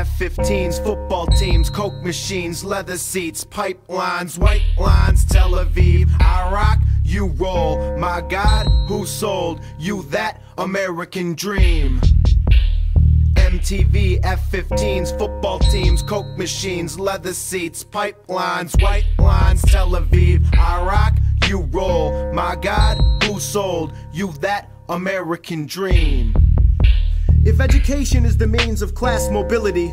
F-15s, football teams, coke machines, leather seats, pipelines, white lines, Tel Aviv, Iraq, you roll. My God, who sold you that American dream? MTV, F-15s, football teams, coke machines, leather seats, pipelines, white lines, Tel Aviv, Iraq, you roll. My God, who sold you that American dream? If education is the means of class mobility,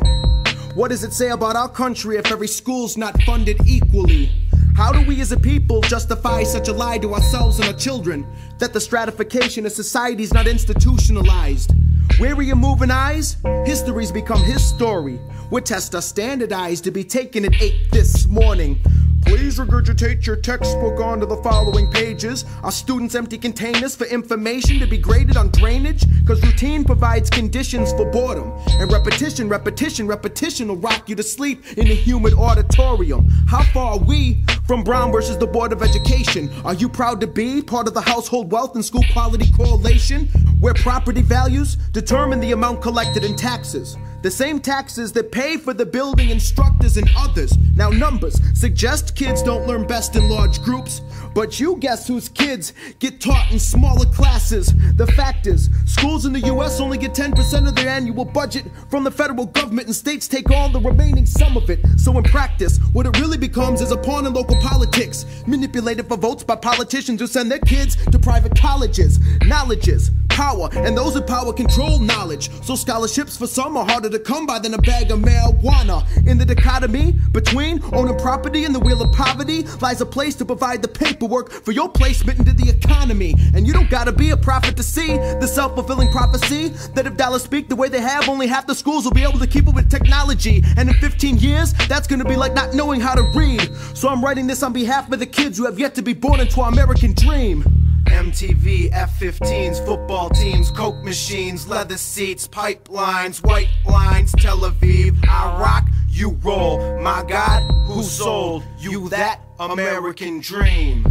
what does it say about our country if every school's not funded equally? How do we as a people justify such a lie to ourselves and our children, that the stratification of society's not institutionalized? Weary of moving eyes, history's become his story. Where tests are standardized to be taken at 8 this morning. Please regurgitate your textbook onto the following pages. Are students empty containers for information to be graded on drainage? Cause routine provides conditions for boredom. And repetition will rock you to sleep in a humid auditorium. How far are we from Brown versus the Board of Education? Are you proud to be part of the household wealth and school quality correlation? Where property values determine the amount collected in taxes. The same taxes that pay for the building instructors and others. Now numbers suggest kids don't learn best in large groups, but you guess whose kids get taught in smaller classes. The fact is, schools in the US only get 10% of their annual budget from the federal government, and states take all the remaining sum of it. So in practice, what it really becomes is a pawn in local politics, manipulated for votes by politicians who send their kids to private colleges. Knowledge is power, and those in power control knowledge. So scholarships for some are harder to come by than a bag of marijuana. In the dichotomy between owning property and the wheel of poverty lies a place to provide the paperwork for your placement into the economy. And you don't gotta be a prophet to see the self-fulfilling prophecy that if dollars speak the way they have, only half the schools will be able to keep up with technology. And in 15 years, that's gonna be like not knowing how to read. So I'm writing this on behalf of the kids who have yet to be born into our American dream. MTV, F-15s, football teams, coke machines, leather seats, pipelines, white lines, Tel Aviv, Iraq, you roll. My God, who sold you that American dream?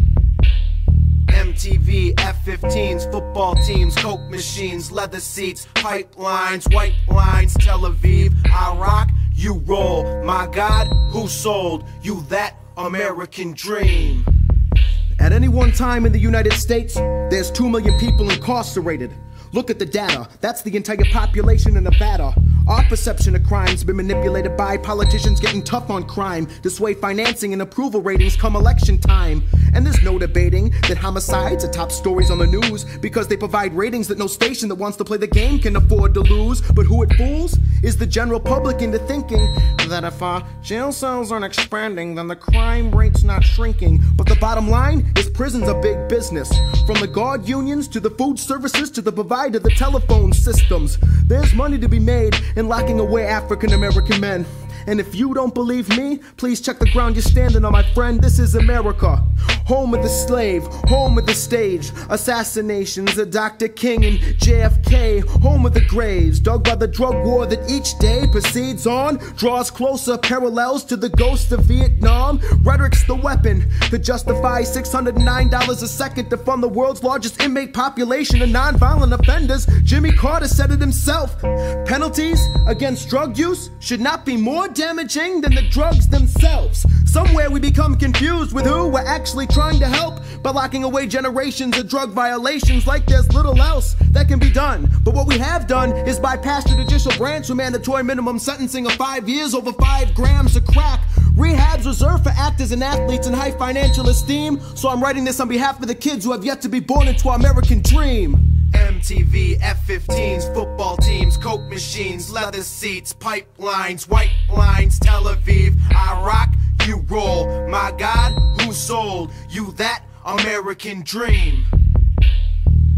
MTV, F-15s, football teams, coke machines, leather seats, pipelines, white lines, Tel Aviv, Iraq, you roll. My God, who sold you that American dream? At any one time in the United States, there's 2 million people incarcerated. Look at the data, that's the entire population in Nevada. Our perception of crime's been manipulated by politicians getting tough on crime to sway financing and approval ratings come election time. And there's no debating that homicides are top stories on the news because they provide ratings that no station that wants to play the game can afford to lose. But who it fools is the general public into thinking that if our jail cells aren't expanding, then the crime rate's not shrinking. But the bottom line is prisons are big business. From the guard unions to the food services to the provider, the telephone systems. There's money to be made in locking away African American men. And if you don't believe me, please check the ground you're standing on, my friend. This is America, home of the slave, home of the stage, assassinations of Dr. King and JFK, home of the graves dug by the drug war that each day proceeds on, draws closer parallels to the ghost of Vietnam. Rhetoric's the weapon to justify $609 a second to fund the world's largest inmate population of nonviolent offenders. Jimmy Carter said it himself. Penalties against drug use should not be more damaging than the drugs themselves. Somewhere we become confused with who we're actually trying to help by locking away generations of drug violations like there's little else that can be done. But what we have done is bypass the judicial branch with mandatory minimum sentencing of 5 years over 5 grams of crack. Rehab's reserved for actors and athletes in high financial esteem. So I'm writing this on behalf of the kids who have yet to be born into our American dream. MTV, F-15s, football teams, coke machines, leather seats, pipelines, white lines, Tel Aviv, Iraq, you roll. My God, who sold you that American dream?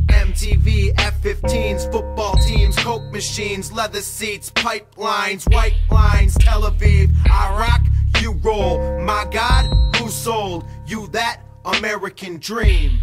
MTV, F-15s, football teams, coke machines, leather seats, pipelines, white lines, Tel Aviv, Iraq, you roll. My God, who sold you that American dream?